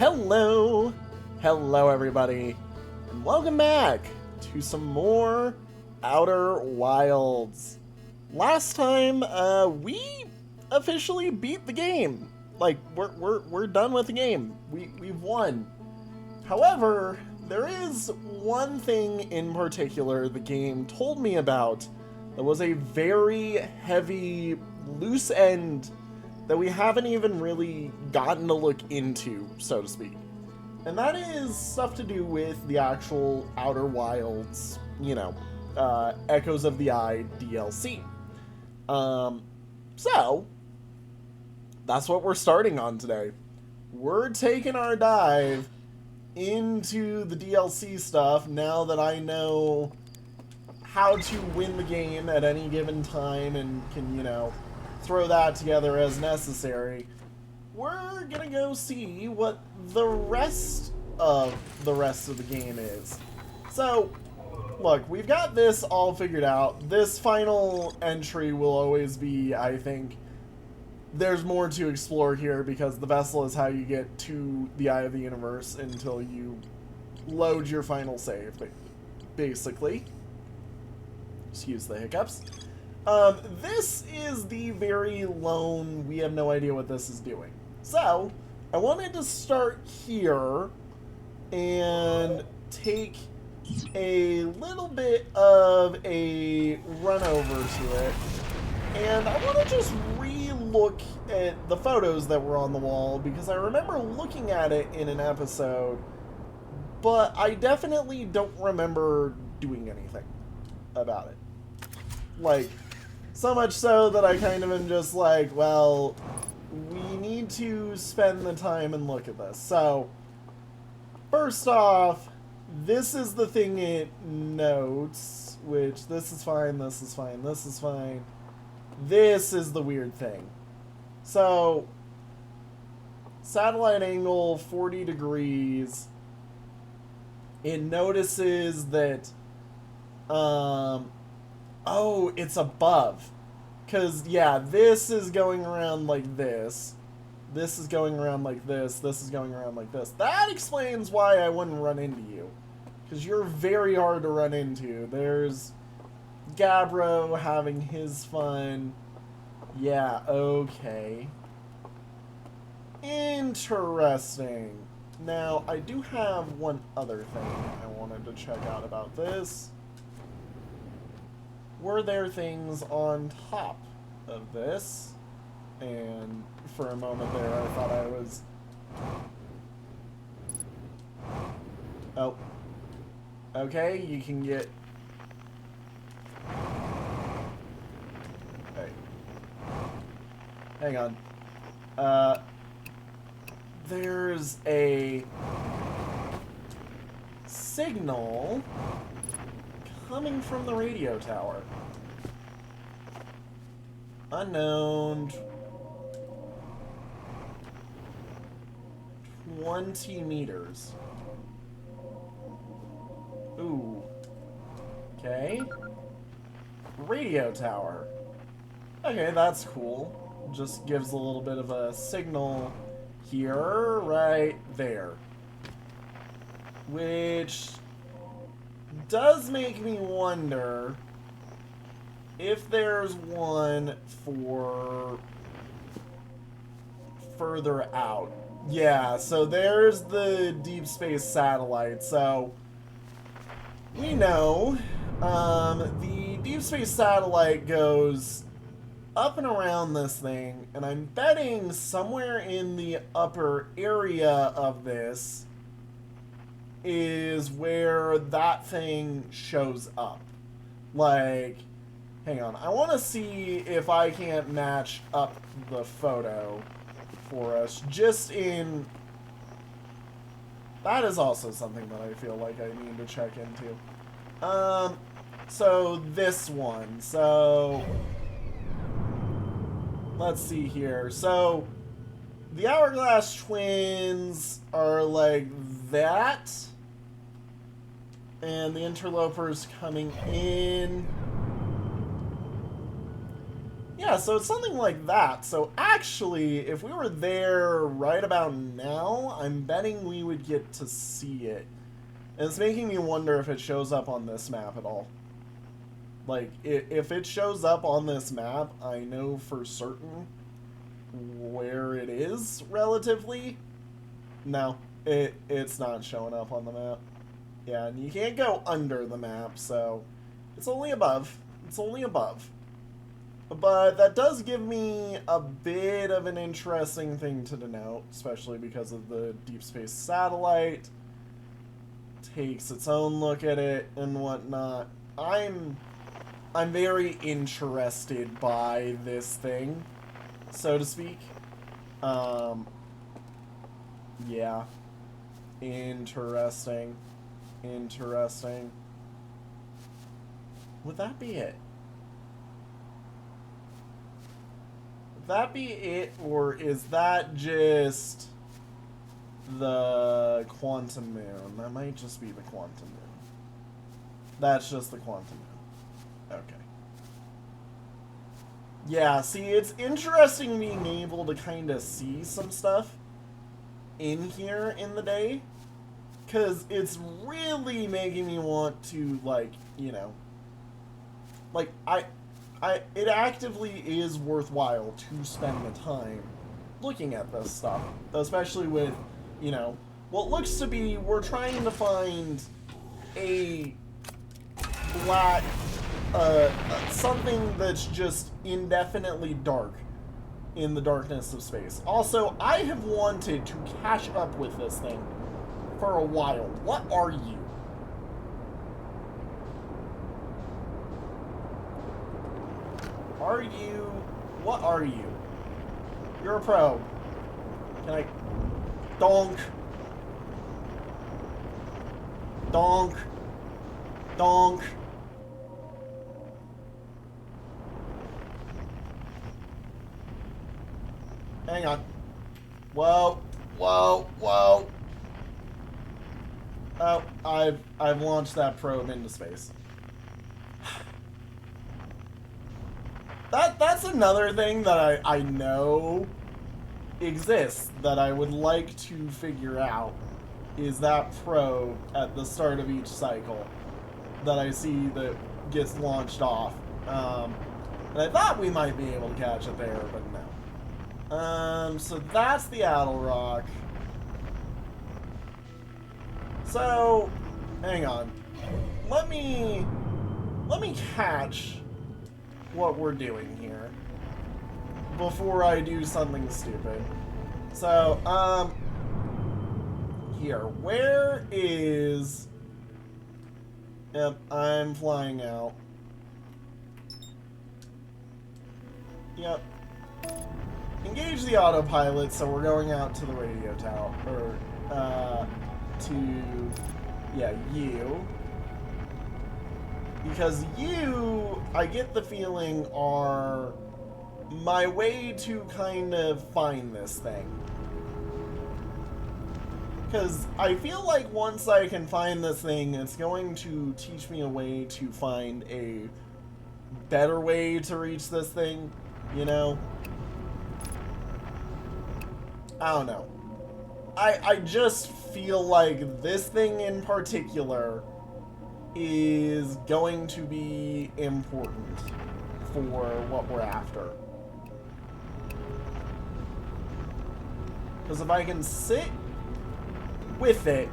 Hello! Hello, everybody, and welcome back to some more Outer Wilds. Last time, we officially beat the game. Like, we're done with the game. We've won. However, there is one thing in particular the game told me about that was a very heavy loose end that we haven't even really gotten to look into, so to speak. And that is stuff to do with the actual Outer Wilds, Echoes of the Eye DLC. So, that's what we're starting on today. We're taking our dive into the DLC stuff now that I know how to win the game at any given time and can, throw that together as necessary. We're gonna go see what the rest of the game is. So, look, we've got this all figured out. This final entry will always be, I think, there's more to explore here because the vessel is how you get to the Eye of the Universe until you load your final save, basically. Excuse the hiccups. This is the very lone, we have no idea what this is doing. So, I wanted to start here and take a little bit of a run over to it. And I want to just re-look at the photos that were on the wall because I remember looking at it in an episode, but I definitely don't remember doing anything about it. Like, so much so that I kind of am just like, well, we need to spend the time and look at this. So, first off, this is the thing it notes, which this is fine, this is fine, this is fine. This is the weird thing. So, satellite angle 40 degrees. It notices that, oh, it's above. Because, yeah, this is going around like this. This is going around like this. This is going around like this. That explains why I wouldn't run into you. Because you're very hard to run into. There's Gabbro having his fun. Yeah, okay. Interesting. Now, I do have one other thing I wanted to check out about this. Were there things on top of this? And for a moment there, I thought I was... Oh. Okay, you can get... Hey. Hang on. There's a signal coming from the radio tower. Unknown. 20 meters. Ooh. Okay. Radio tower. Okay, that's cool. Just gives a little bit of a signal here, right there. Which does make me wonder if there's one for further out. Yeah, so there's the deep space satellite. So we know the deep space satellite goes up and around this thing, and I'm betting somewhere in the upper area of this is where that thing shows up. Like, hang on, I want to see if I can't match up the photo for us, just in... That is also something that I feel like I need to check into. So this one, so... Let's see here. So, the Hourglass Twins are like that. And the Interlopers coming in. Yeah, so it's something like that. So actually, if we were there right about now, I'm betting we would get to see it. And it's making me wonder if it shows up on this map at all. Like, if it shows up on this map, I know for certain where it is, relatively. No, it's not showing up on the map. Yeah, and you can't go under the map, so it's only above. It's only above. But that does give me a bit of an interesting thing to denote, especially because of the deep space satellite. Takes its own look at it and whatnot. I'm very interested by this thing, so to speak. Yeah. Interesting. Interesting. Would that be it? Would that be it, or is that just the quantum moon? That might just be the quantum moon. That's just the quantum moon. Okay. Yeah, see, it's interesting being able to kind of see some stuff in here in the day, because it's really making me want to, like, you know, like, it actively is worthwhile to spend the time looking at this stuff, especially with, you know, what looks to be, we're trying to find a black, something that's just indefinitely dark in the darkness of space. Also, I have wanted to catch up with this thing for a while. What are you? Are you... What are you? You're a probe. Can I... Donk. Donk. Donk. Hang on. Whoa. Whoa. Whoa. Oh, I've launched that probe into space. That's another thing that I know exists that I would like to figure out, is that probe at the start of each cycle that I see that gets launched off. And I thought we might be able to catch it there, but no. So that's the Attlerock. So, hang on. Let me catch what we're doing here before I do something stupid. So, here, where is... Yep, I'm flying out. Yep. Engage the autopilot, so we're going out to the radio tower, or, to, yeah, you. Because you, I get the feeling, are my way to kind of find this thing. Because I feel like once I can find this thing, it's going to teach me a way to find a better way to reach this thing, you know? I don't know. I just feel like this thing in particular is going to be important for what we're after. Because if I can sit with it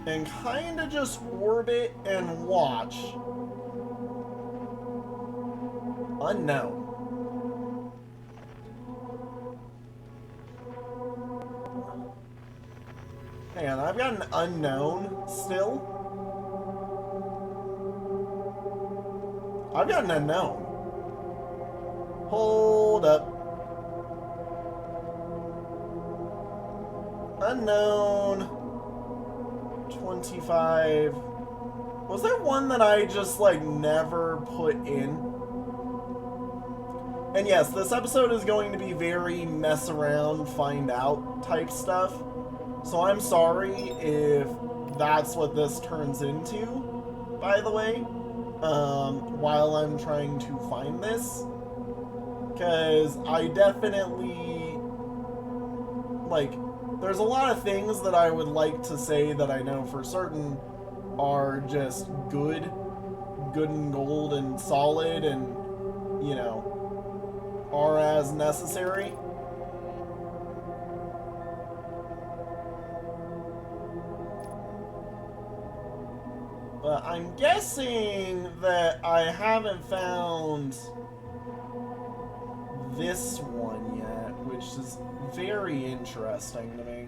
and kind of just orbit and watch. Unknown. Hang on, I've got an unknown still. I've got an unknown. Hold up. Unknown. 25. Was there one that I just, like, never put in? And yes, this episode is going to be very mess around, find out type stuff. So I'm sorry if that's what this turns into. by the way, while I'm trying to find this. Because I definitely, like, there's a lot of things that I would like to say that I know for certain are just good and gold and solid and, you know, are as necessary. But I'm guessing that I haven't found this one yet, which is very interesting to me.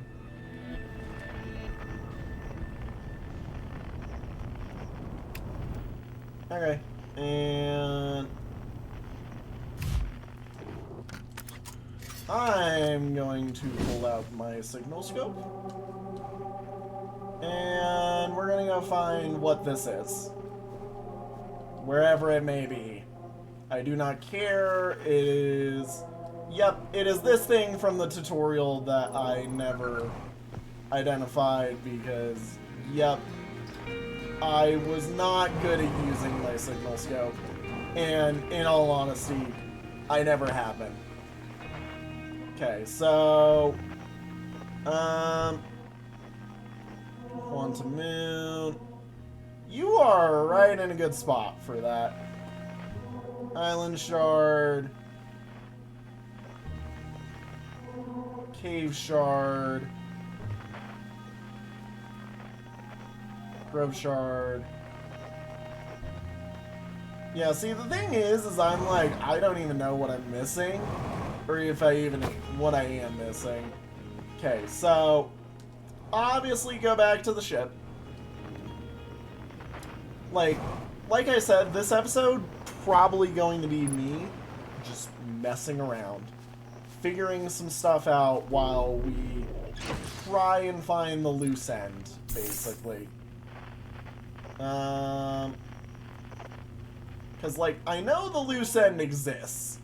Okay, and I'm going to pull out my signal scope, and we're gonna go find what this is, wherever it may be. I do not care. It is... Yep, it is this thing from the tutorial that I never identified because, yep, I was not good at using my signal scope. And in all honesty, I never have been. Okay, so... Quantum Moon. You are right in a good spot for that. Island Shard. Cave Shard. Grove Shard. Yeah, see, the thing is I'm like, I don't even know what I'm missing. Or if I even, what I am missing. Okay, so, obviously go back to the ship. Like I said, this episode probably going to be me just messing around, figuring some stuff out while we try and find the loose end, basically. Because, like, I know the loose end exists.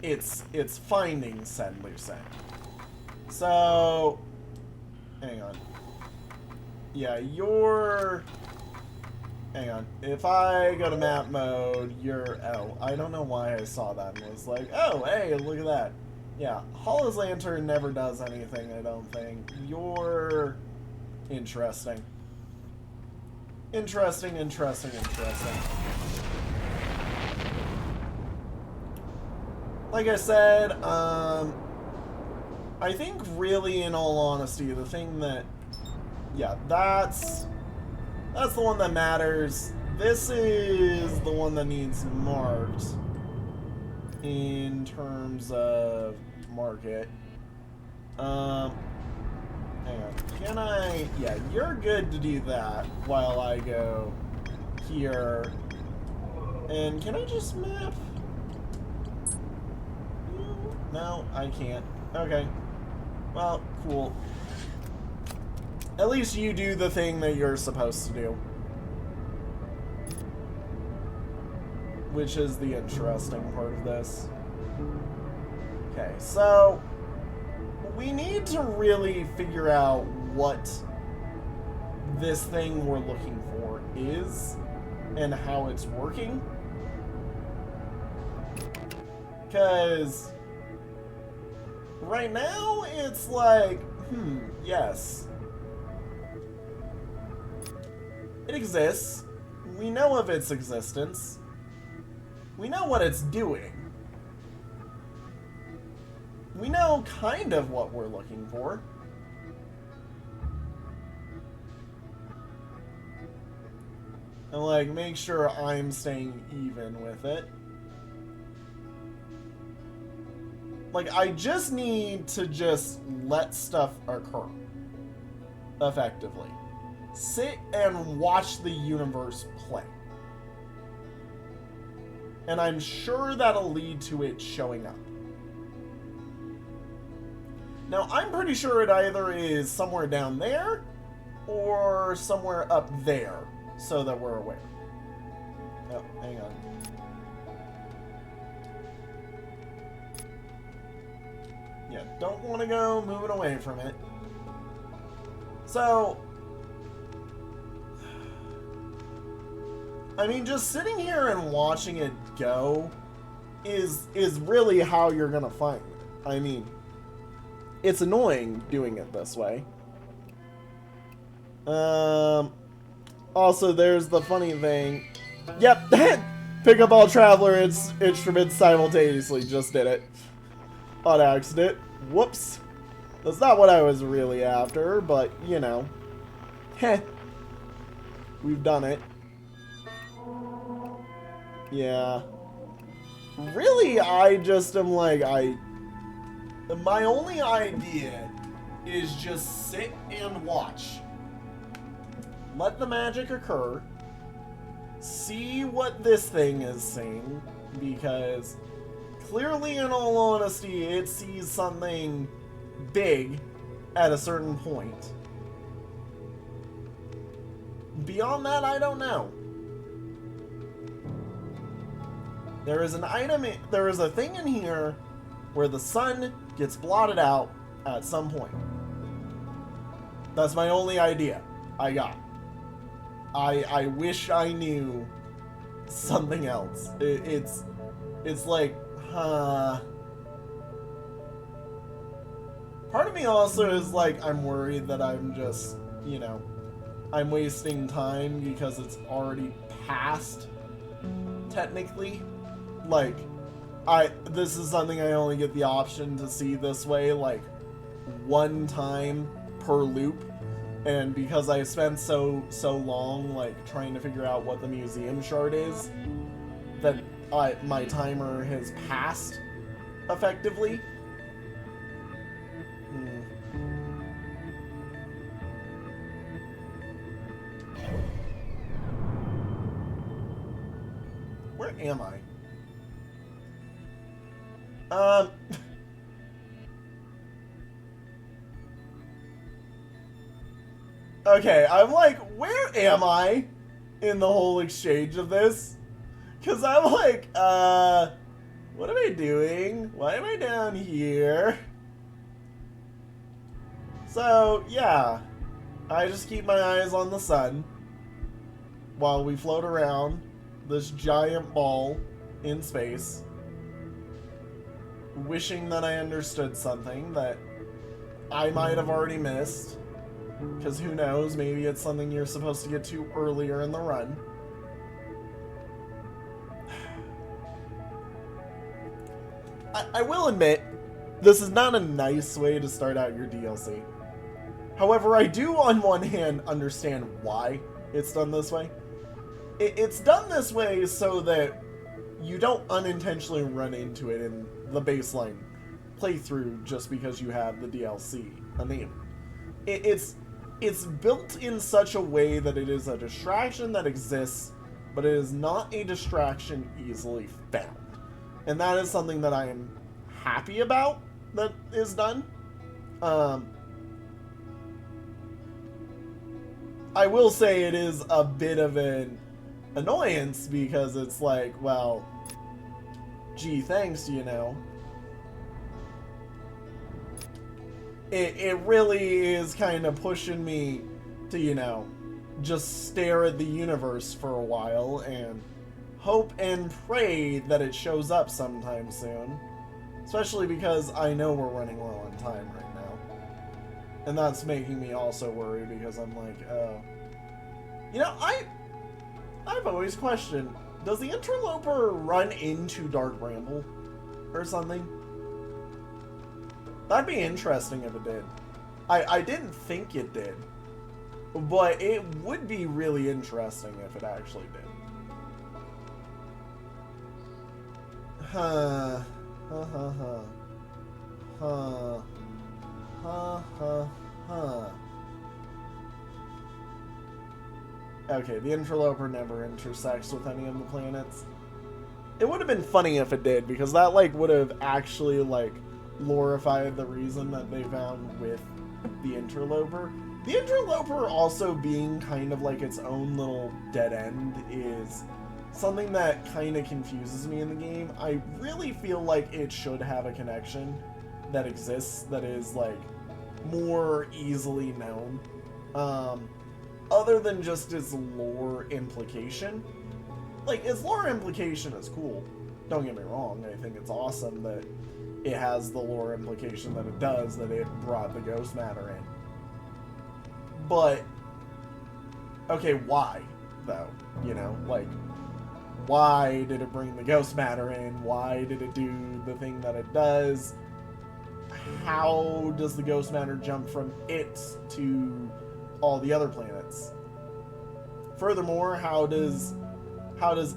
It's finding said loose end. So, hang on. Yeah, you're... Hang on. If I go to map mode, you're... Oh, I don't know why I saw that and was like, oh, hey, look at that. Yeah, Hollow's Lantern never does anything, I don't think. You're... interesting. Interesting. Like I said, I think really, in all honesty, the thing that... Yeah, that's the one that matters. This is the one that needs marked in terms of market. Hang on. Can I... Yeah, you're good to do that while I go here. And can I just map? No, I can't. Okay. Well, cool. At least you do the thing that you're supposed to do. Which is the interesting part of this. Okay, so... we need to really figure out what this thing we're looking for is and how it's working. Because right now it's like, yes. It exists. We know of its existence. We know what it's doing. We know kind of what we're looking for. And, like, make sure I'm staying even with it. Like, I just need to just let stuff occur. Effectively. Sit and watch the universe play. And I'm sure that'll lead to it showing up. Now, I'm pretty sure it either is somewhere down there or somewhere up there, so that we're aware. Oh, hang on. Yeah, don't want to go moving away from it. So, I mean, just sitting here and watching it go is really how you're gonna find it. I mean, it's annoying doing it this way. Also, there's the funny thing. Yep, pick up all traveler instruments simultaneously. Just did it. On accident. Whoops. That's not what I was really after, but, you know. Heh. We've done it. Yeah. Really, I just am like, my only idea is just sit and watch. Let the magic occur. See what this thing is saying, because clearly, in all honesty, it sees something big at a certain point. Beyond that, I don't know. There is an item, there is a thing in here where the sun gets blotted out at some point. That's my only idea I got. I wish I knew something else. It's like, huh. Part of me also is like, I'm worried that I'm just, you know, I'm wasting time because it's already past, technically. Like, this is something I only get the option to see this way, like, one time per loop. And because I spent so long, like, trying to figure out what the museum shard is, that my timer has passed, effectively. Where am I? Okay, I'm like, where am I in the whole exchange of this? Because I'm like, what am I doing? Why am I down here? So, yeah. I just keep my eyes on the sun while we float around this giant ball in space, wishing that I understood something that I might have already missed. Because who knows, maybe it's something you're supposed to get to earlier in the run. I will admit, this is not a nice way to start out your DLC. However, I do on one hand understand why it's done this way. It's done this way so that you don't unintentionally run into it in the baseline playthrough just because you have the DLC. I mean, it's built in such a way that it is a distraction that exists, but it is not a distraction easily found. And that is something that I am happy about that is done. I will say it is a bit of an annoyance because it's like, well, gee, thanks, you know. It really is kind of pushing me to, you know, just stare at the universe for a while and hope and pray that it shows up sometime soon. Especially because I know we're running low on time right now. And that's making me also worry because I'm like, oh. You know, I've always questioned, does the Interloper run into Dark Bramble or something? That'd be interesting if it did. I didn't think it did, but it would be really interesting if it actually did. Huh. Huh, huh, huh. Huh. Huh, huh, huh. Okay, the Interloper never intersects with any of the planets. It would have been funny if it did, because that, like, would have actually, like, glorified the reason that they found with the Interloper. The Interloper also being kind of like its own little dead end is something that kind of confuses me in the game. I really feel like it should have a connection that exists that is, like, more easily known. Other than just its lore implication. like, its lore implication is cool. Don't get me wrong, I think it's awesome that it has the lore implication that it does, that it brought the ghost matter in. But, okay, why, though? You know, like, why did it bring the ghost matter in? Why did it do the thing that it does? How does the ghost matter jump from it to all the other planets? Furthermore, how does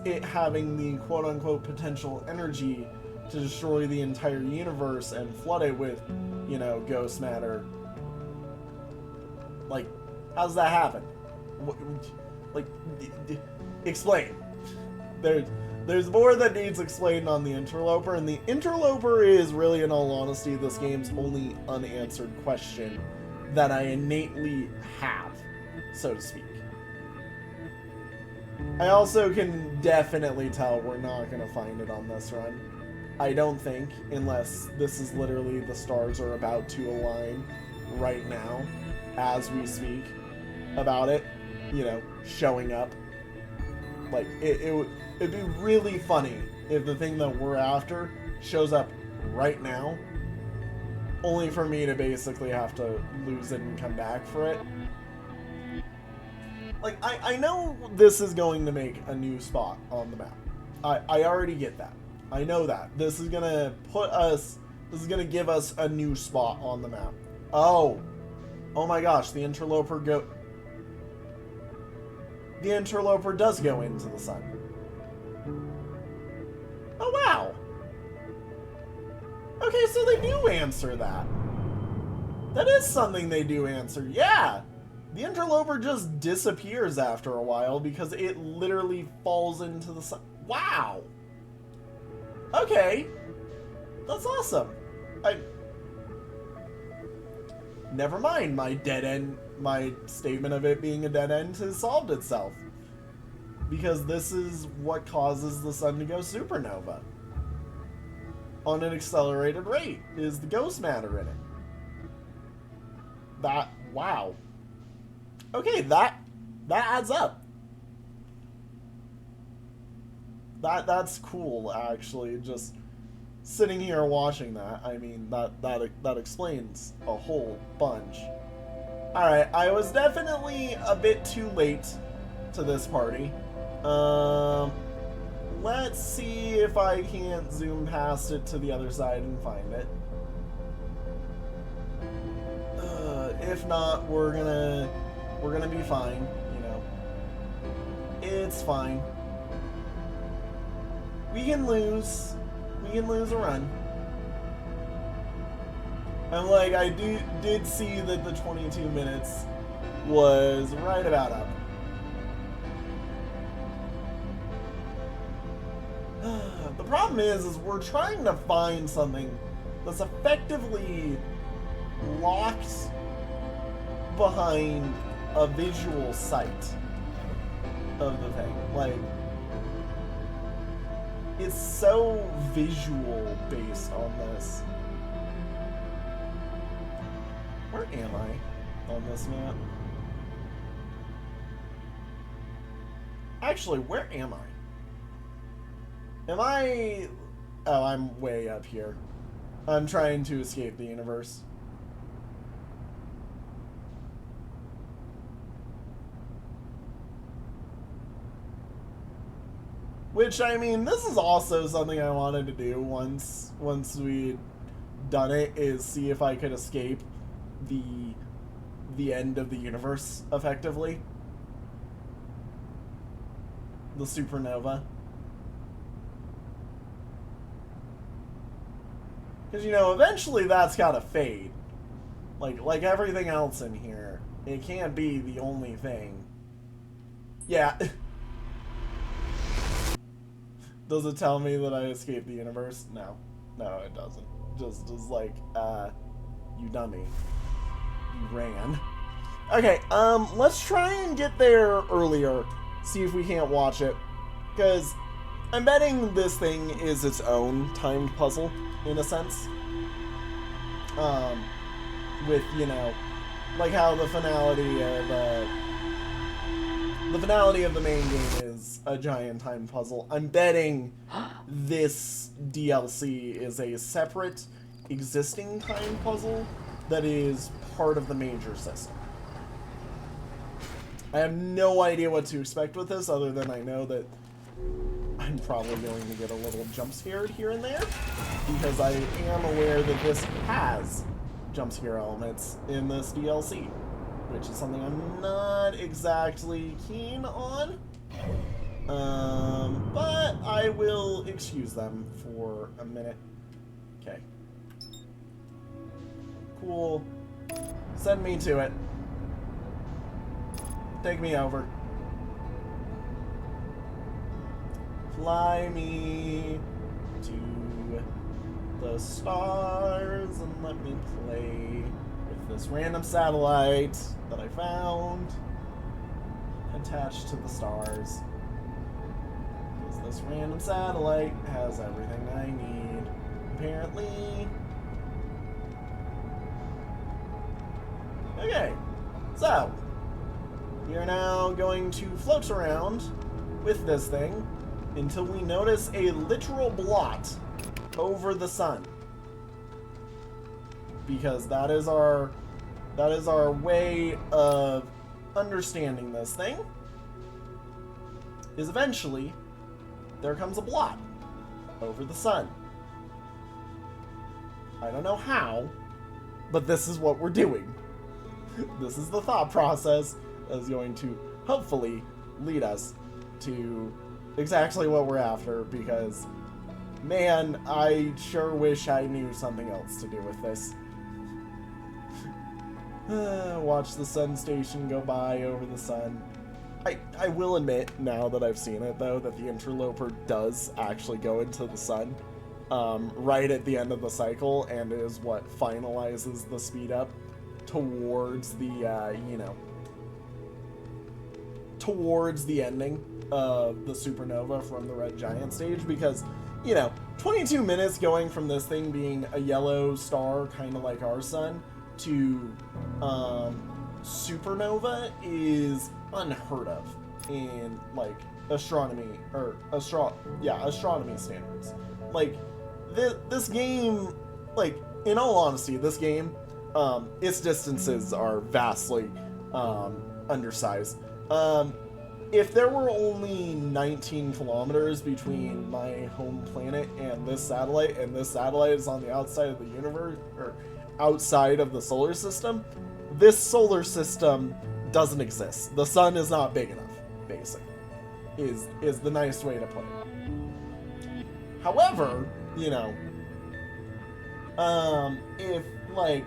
it having the quote-unquote potential energy to destroy the entire universe and flood it with, you know, ghost matter, like, how does that happen? Like, explain. There's more that needs explained on the Interloper, and the Interloper is really, in all honesty, this game's only unanswered question that I innately have, so to speak. I also can definitely tell we're not going to find it on this run. I don't think, unless this is literally the stars are about to align right now, as we speak, about it, you know, showing up. Like, it'd be really funny if the thing that we're after shows up right now, only for me to basically have to lose it and come back for it. Like, I know this is going to make a new spot on the map. I already get that. I know that. This is gonna give us a new spot on the map. Oh my gosh, the Interloper does go into the sun. Oh wow. Okay, so they do answer that. That is something they do answer. Yeah. The Interloper just disappears after a while because it literally falls into the sun. Wow. Okay. That's awesome. Never mind, my statement of it being a dead end has solved itself. Because this is what causes the sun to go supernova. On an accelerated rate, is the ghost matter in it. Wow. Okay, that adds up. That's cool, actually, just sitting here watching that. I mean, that explains a whole bunch. Alright, I was definitely a bit too late to this party. Let's see if I can't zoom past it to the other side and find it. If not, we're gonna be fine, you know. It's fine. We can lose a run. And like, I did see that the 22 minutes was right about up. The problem is we're trying to find something that's effectively locked behind a visual sight of the thing. Like, it's so visual based on this. Where am I on this map? Actually, where am I? Am I... Oh, I'm way up here. I'm trying to escape the universe. Which, I mean, this is also something I wanted to do once we'd done it, is see if I could escape the end of the universe, effectively. The supernova. Because, you know, eventually that's gotta fade. Like everything else in here. It can't be the only thing. Yeah. Does it tell me that I escaped the universe? No. No, it doesn't. Just like, you dummy. You ran. Okay, let's try and get there earlier. See if we can't watch it. Because I'm betting this thing is its own timed puzzle, in a sense. With, you know, like how the finality of the main game is a giant time puzzle. I'm betting this DLC is a separate existing time puzzle that is part of the major system. I have no idea what to expect with this, other than I know that I'm probably going to get a little jump scared here and there, because I am aware that this has jump scare elements in this DLC, which is something I'm not exactly keen on. But I will excuse them for a minute. Okay. Cool. Send me to it. Take me over. Fly me to the stars and let me play with this random satellite that I found attached to the stars. Because this random satellite has everything I need, apparently. Okay, so we are now going to float around with this thing until we notice a literal blot over the sun. Because that is our way of understanding this thing. Is eventually there comes a blot over the sun. I don't know how, but this is what we're doing. This is the thought process that is going to hopefully lead us to exactly what we're after, because, man, I sure wish I knew something else to do with this. Watch the sun station go by over the sun. I will admit, now that I've seen it, though, that the interloper does actually go into the sun right at the end of the cycle, and is what finalizes the speed up towards the, towards the ending of the supernova from the Red Giant stage, because, 22 minutes going from this thing being a yellow star, kind of like our sun, to supernova is unheard of in, like, astronomy standards. Like, this game, like, in all honesty, this game, its distances are vastly undersized. If there were only 19 kilometers between my home planet and this satellite is on the outside of the universe, or outside of the solar system, this solar system doesn't exist. The sun is not big enough, basically, is the nice way to put it. However, if, like,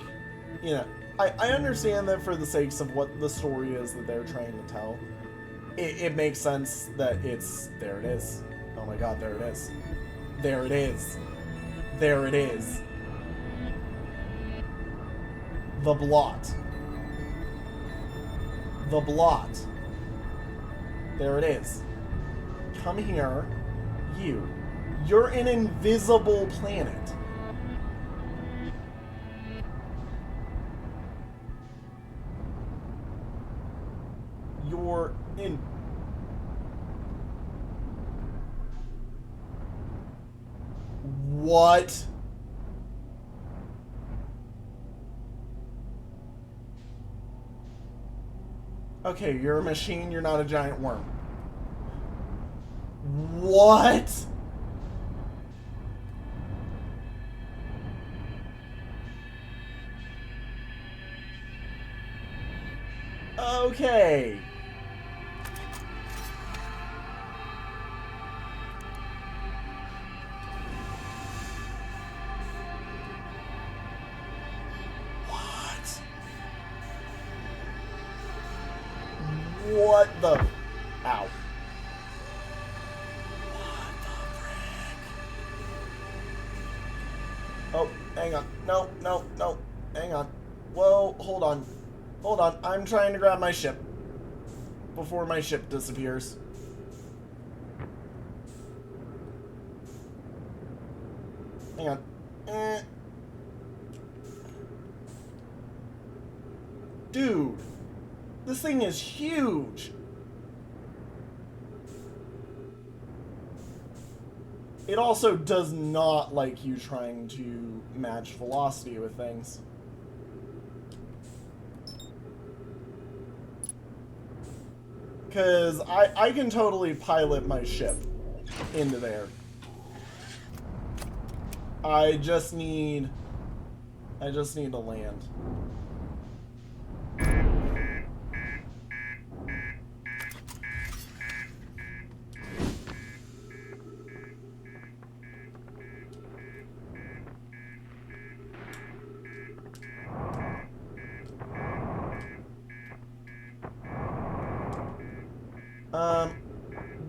I understand that for the sakes of what the story is that they're trying to tell, it makes sense that there it is. Oh my god, there it is. There it is. There it is. The blot. The blot. There it is. Come here. You're an invisible planet. You're in... What? Okay, you're a machine, you're not a giant worm. What? Okay. What the... Ow. What the frick? Oh, hang on. No. Hang on. Whoa, hold on. I'm trying to grab my ship before my ship disappears. Hang on. Dude. This thing is huge. it also does not like you trying to match velocity with things. Because I can totally pilot my ship into there. I just need to land.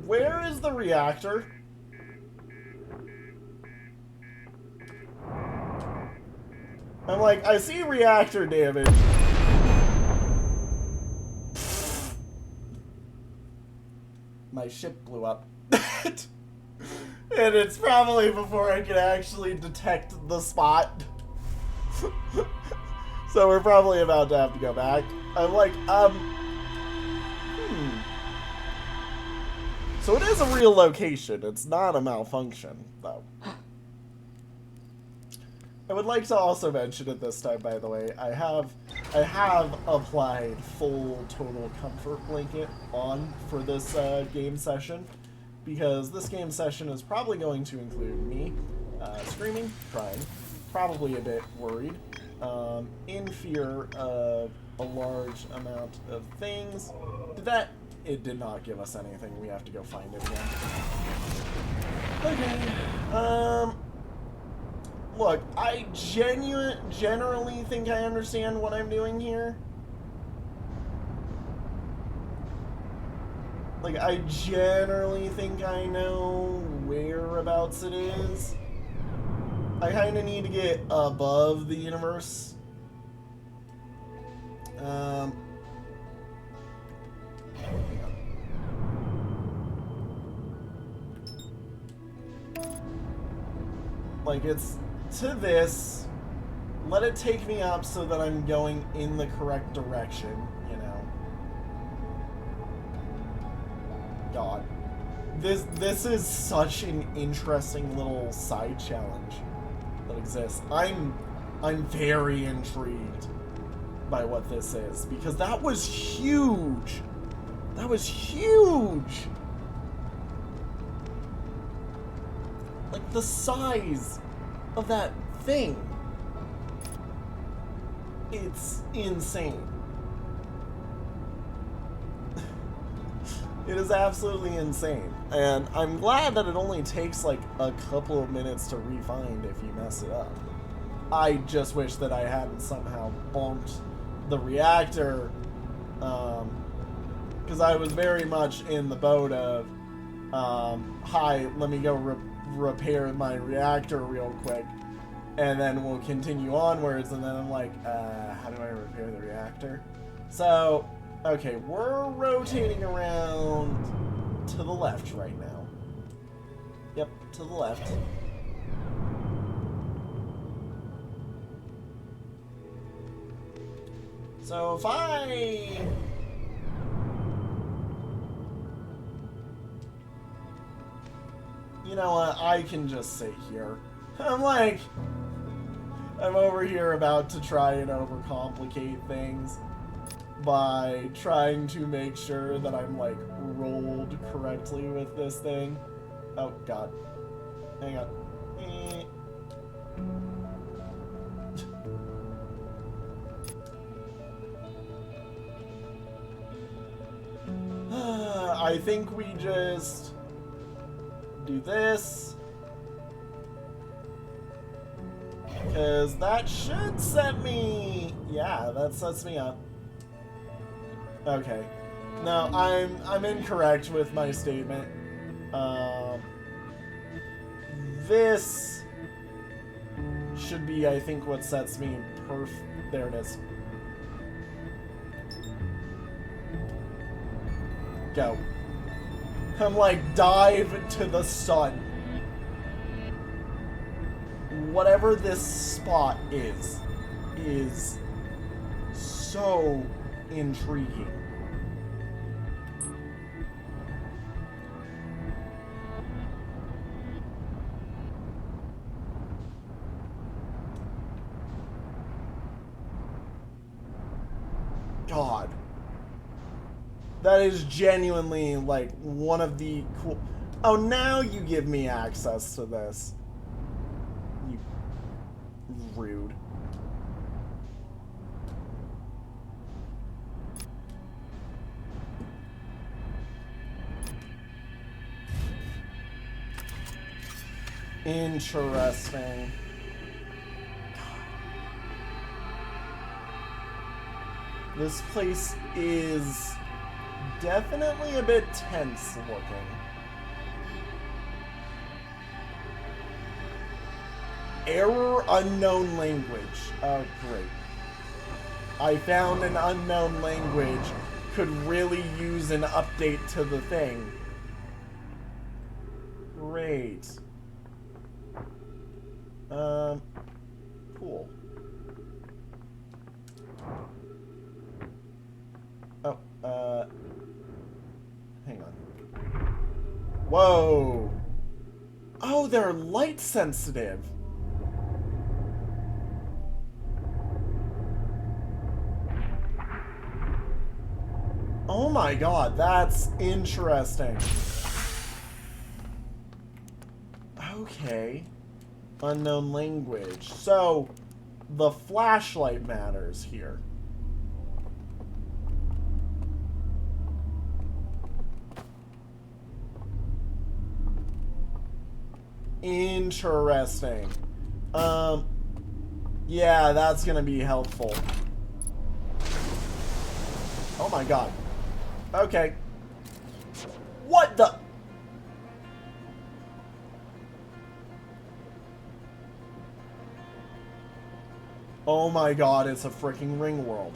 Where is the reactor? I'm like, I see reactor damage. My ship blew up. And it's probably before I could actually detect the spot. So we're probably about to have to go back. I'm like, So it is a real location. It's not a malfunction, though. I would like to also mention at this time, by the way, I have applied full total comfort blanket on for this game session, because this game session is probably going to include me screaming, crying, probably a bit worried, in fear of a large amount of things. It did not give us anything. We have to go find it again. Okay. Look, I generally think I understand what I'm doing here. Like, I generally think I know whereabouts it is. I kind of need to get above the universe. Like, it's to this. Let it take me up so that I'm going in the correct direction, you know. God. This is such an interesting little side challenge that exists. I'm very intrigued by what this is, because that was huge. That was huge. Like, the size of that thing. It's insane. It is absolutely insane. And I'm glad that it only takes like a couple of minutes to refind if you mess it up. I just wish that I hadn't somehow bumped the reactor, because I was very much in the boat of, hi, let me go repair my reactor real quick, and then we'll continue onwards. And then I'm like, how do I repair the reactor? So, okay, we're rotating around to the left right now. Yep, to the left. So if you know what, I can just sit here. I'm over here about to try and overcomplicate things by trying to make sure that I'm, like, rolled correctly with this thing. Oh, God. Hang on. I think we just do this, because that should set me... Yeah, that sets me up. Okay. No, I'm incorrect with my statement. This should be, I think, what sets me there it is. Go. I'm like, dive to the sun. Whatever this spot is so intriguing. god. That is genuinely, like, one of the cool... Oh, now you give me access to this. You... rude. Interesting. This place is definitely a bit tense looking. Error unknown language. Oh, great. I found an unknown language. Could really use an update to the thing. Great. Cool. Oh, hang on. Whoa! Oh, they're light sensitive. Oh my god, that's interesting. Okay. Unknown language. So, the flashlight matters here. Interesting. Yeah, that's gonna be helpful. Oh my god. Okay. What the... Oh my god, it's a freaking ring world.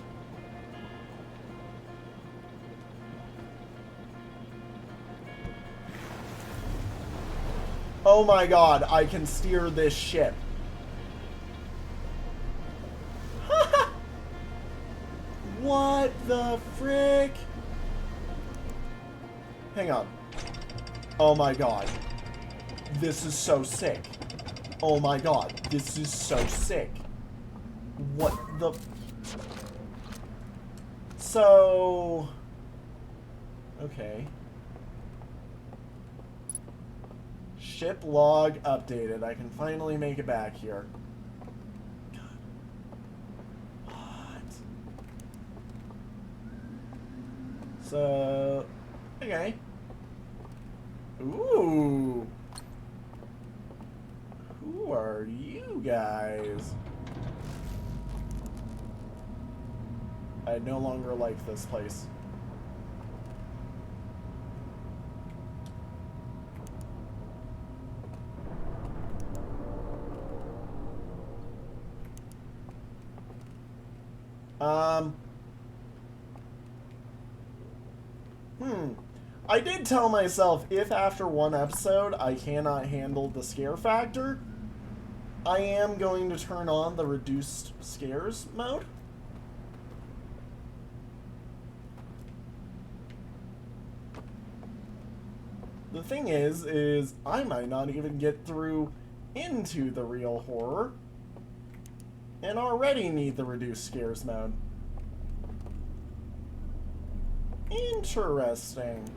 Oh my god, I can steer this ship. What the frick? Hang on. Oh my god. This is so sick. Oh my god, this is so sick. What the... So... Okay. Ship log updated. I can finally make it back here. God. What? So... Okay. Ooh. Who are you guys? I no longer like this place. I did tell myself if after one episode I cannot handle the scare factor, I am going to turn on the reduced scares mode. The thing is I might not even get through into the real horror and already need the reduced scares mode. Interesting.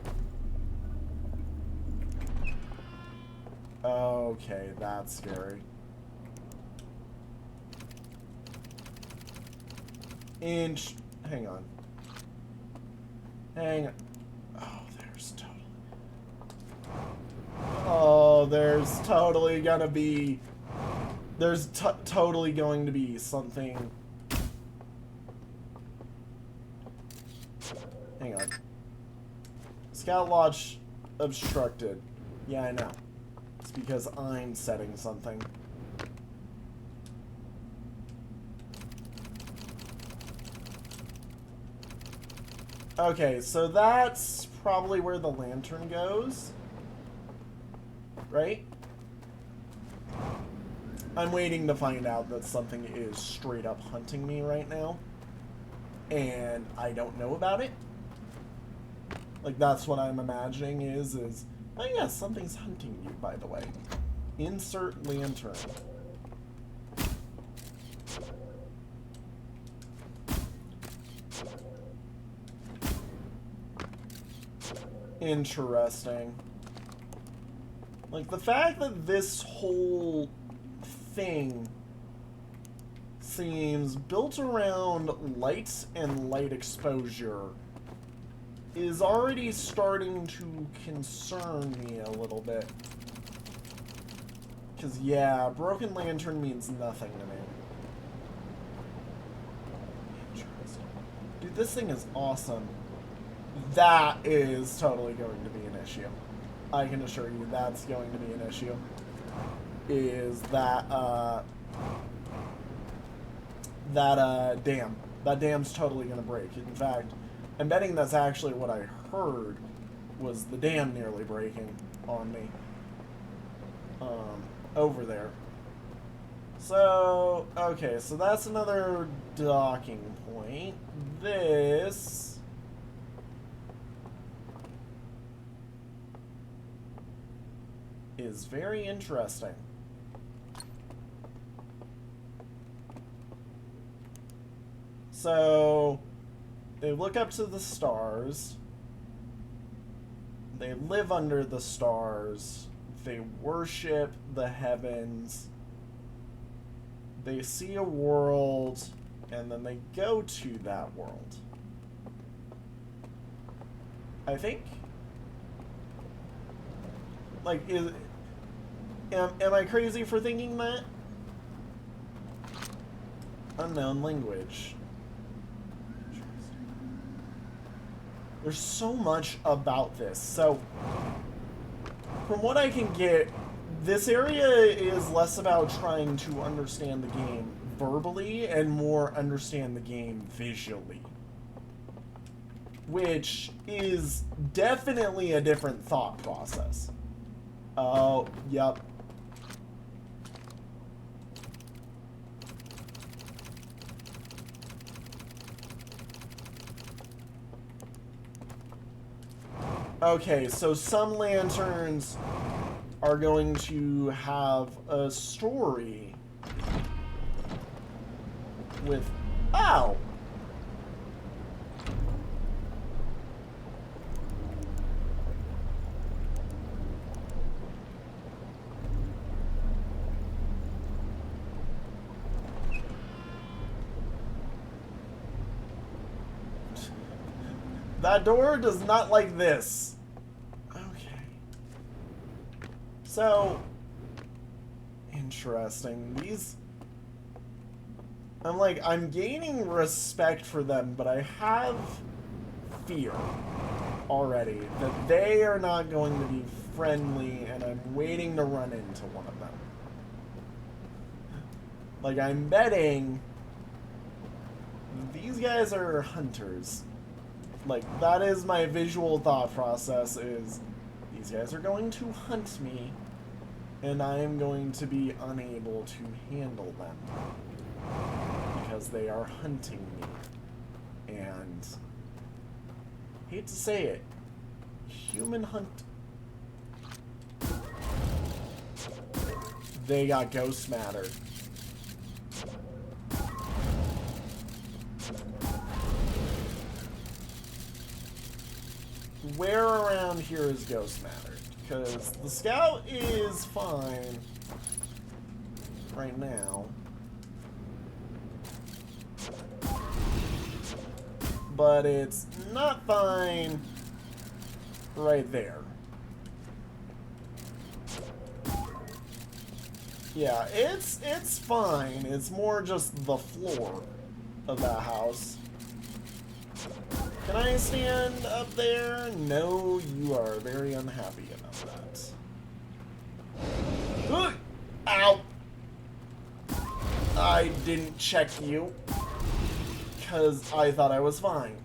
Okay, that's scary. Hang on. Hang on. Oh, there's totally gonna be... There's totally going to be something... Hang on. Scout Lodge obstructed. Yeah, I know. It's because I'm setting something. Okay, so that's probably where the lantern goes. Right? I'm waiting to find out that something is straight up hunting me right now. And I don't know about it. Like, that's what I'm imagining is, oh yeah, something's hunting you, by the way. Insert lantern. Interesting. Like, the fact that this whole thing seems built around light and light exposure is already starting to concern me a little bit. Because, yeah, Broken Lantern means nothing to me. Interesting. Dude, this thing is awesome. That is totally going to be an issue. I can assure you that's going to be an issue. Is that, dam. That dam's totally going to break. In fact, I'm betting that's actually what I heard was the dam nearly breaking on me. Over there. So, okay, so that's another docking point. This is very interesting. So, they look up to the stars. They live under the stars. They worship the heavens. They see a world, and then they go to that world. I think. Like, am I crazy for thinking that? Unknown language. There's so much about this. So, from what I can get, this area is less about trying to understand the game verbally and more understand the game visually. Which is definitely a different thought process. Oh, yep. Okay, so some lanterns are going to have a story with... Ow! That door does not like this. Okay. So, interesting. These... I'm gaining respect for them, but I have fear already that they are not going to be friendly, and I'm waiting to run into one of them. Like, I'm betting these guys are hunters. Like, that is my visual thought process, is these guys are going to hunt me, and I am going to be unable to handle them. Because they are hunting me. And, hate to say it, human hunt... They got ghost matter. Where around here is ghost matter? Because the scout is fine right now. But it's not fine right there. Yeah, it's fine. It's more just the floor of that house. Can I stand up there? No, you are very unhappy about that. Ow! I didn't check you, because I thought I was fine.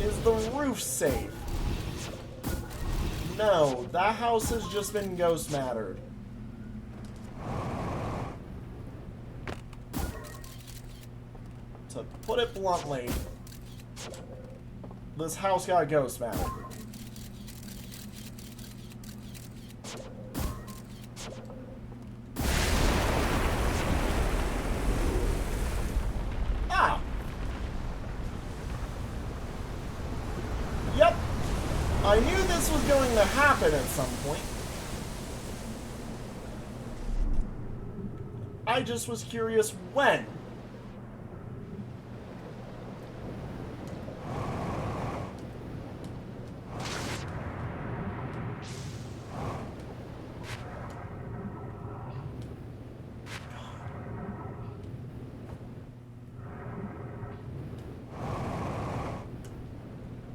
Is the roof safe? No, that house has just been ghost mattered. To put it bluntly, this house got ghost mattered. Ah! Yep, this was going to happen at some point. I just was curious when.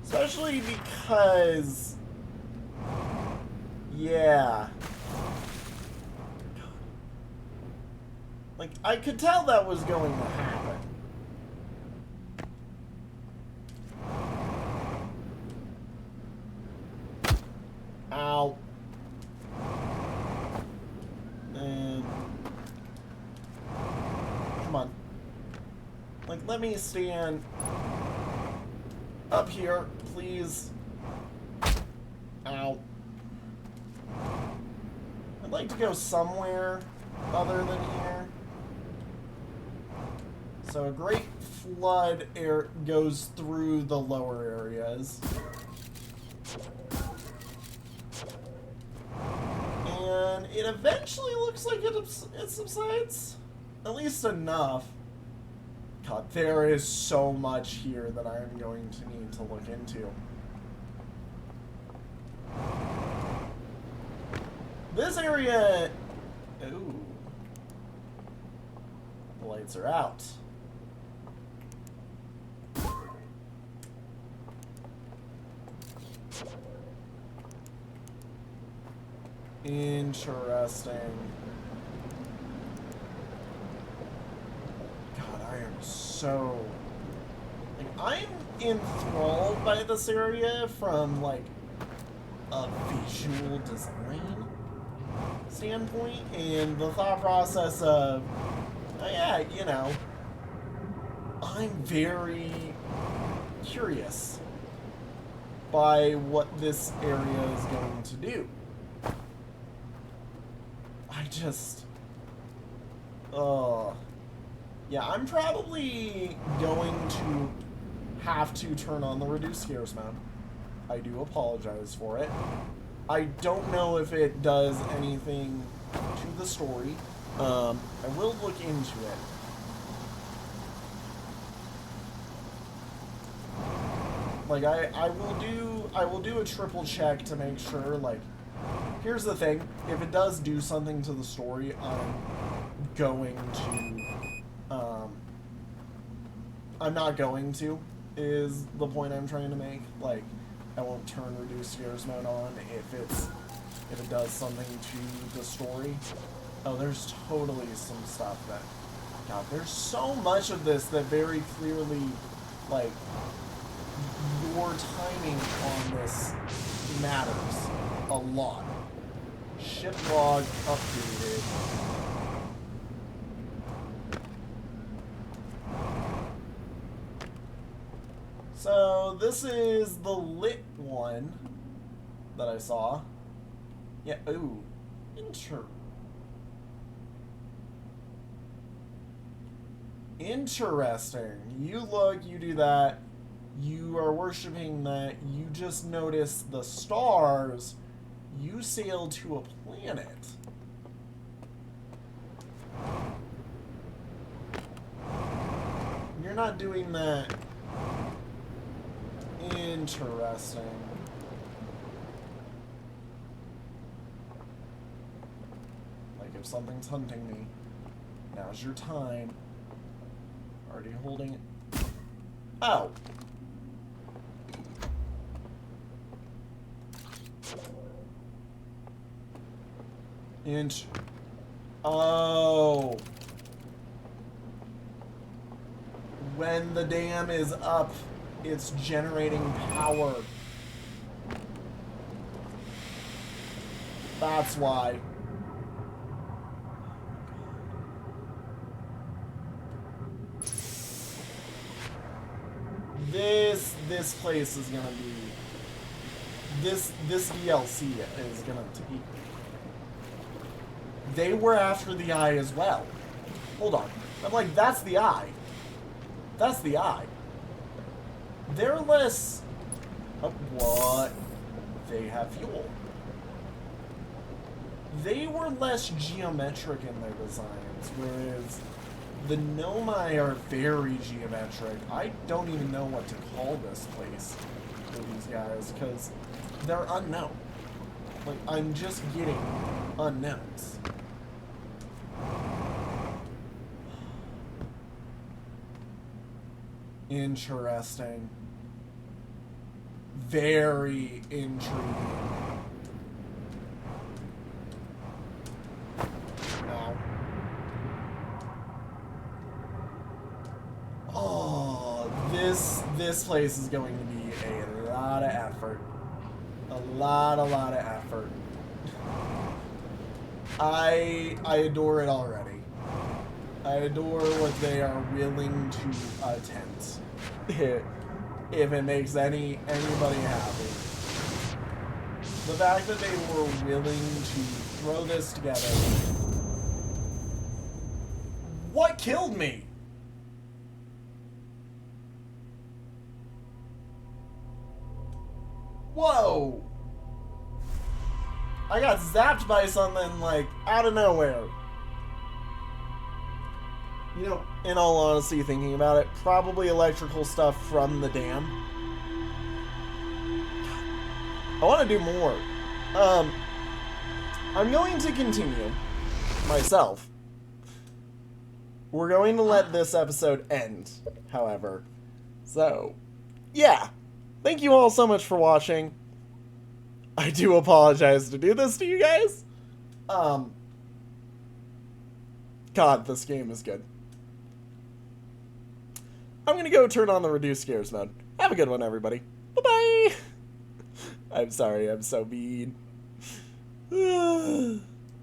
Especially because, yeah. Like, I could tell that was going to happen. Ow. And... come on. Like, let me stand up here, please. Ow. I'd like to go somewhere other than here. So a great flood air goes through the lower areas. And it eventually looks like it subsides. At least enough. God, there is so much here that I'm going to need to look into. This area... ooh. The lights are out. Interesting. God, I am so... like, I'm enthralled by this area from, like, a visual design standpoint, and the thought process of, oh yeah, you know, I'm very curious by what this area is going to do. I just... yeah, I'm probably going to have to turn on the reduced scares mode. I do apologize for it. I don't know if it does anything to the story. I will look into it. Like, I will do a triple check to make sure, like, here's the thing, if it does do something to the story, I'm going to, I'm not going to, is the point I'm trying to make. Like, I won't turn reduced scares mode on if it does something to the story. Oh, there's totally some stuff that, God, there's so much of this that very clearly, like, your timing on this matters a lot. Ship log updated. So this is the lit one that I saw. Yeah, ooh. Interesting. You look, you do that. You are worshiping that. You just notice the stars. You sail to a planet. You're not doing that. Interesting. Like if something's hunting me, now's your time. Already holding it. Oh. Oh. When the dam is up, it's generating power. That's why. This place is gonna be... This DLC is gonna be... They were after the eye as well. Hold on. I'm like, that's the eye. That's the eye. They're less... Oh, what? they have fuel. They were less geometric in their designs, whereas the Nomai are very geometric. I don't even know what to call this place for these guys, because they're unknown. Like, I'm just getting unknowns. Interesting. Very intriguing. Ow. Oh, this place is going to be a lot of effort. A lot of effort. I adore it already. I adore what they are willing to attempt. If it makes anybody happy. The fact that they were willing to throw this together. What killed me? Whoa! I got zapped by something, like, out of nowhere. You know, in all honesty, thinking about it, probably electrical stuff from the dam. I want to do more. I'm going to continue myself. We're going to let this episode end, however. So, yeah. Thank you all so much for watching. I do apologize to do this to you guys. God, this game is good. I'm gonna go turn on the reduce scares mode. Have a good one, everybody. Bye-bye. I'm sorry, I'm so mean.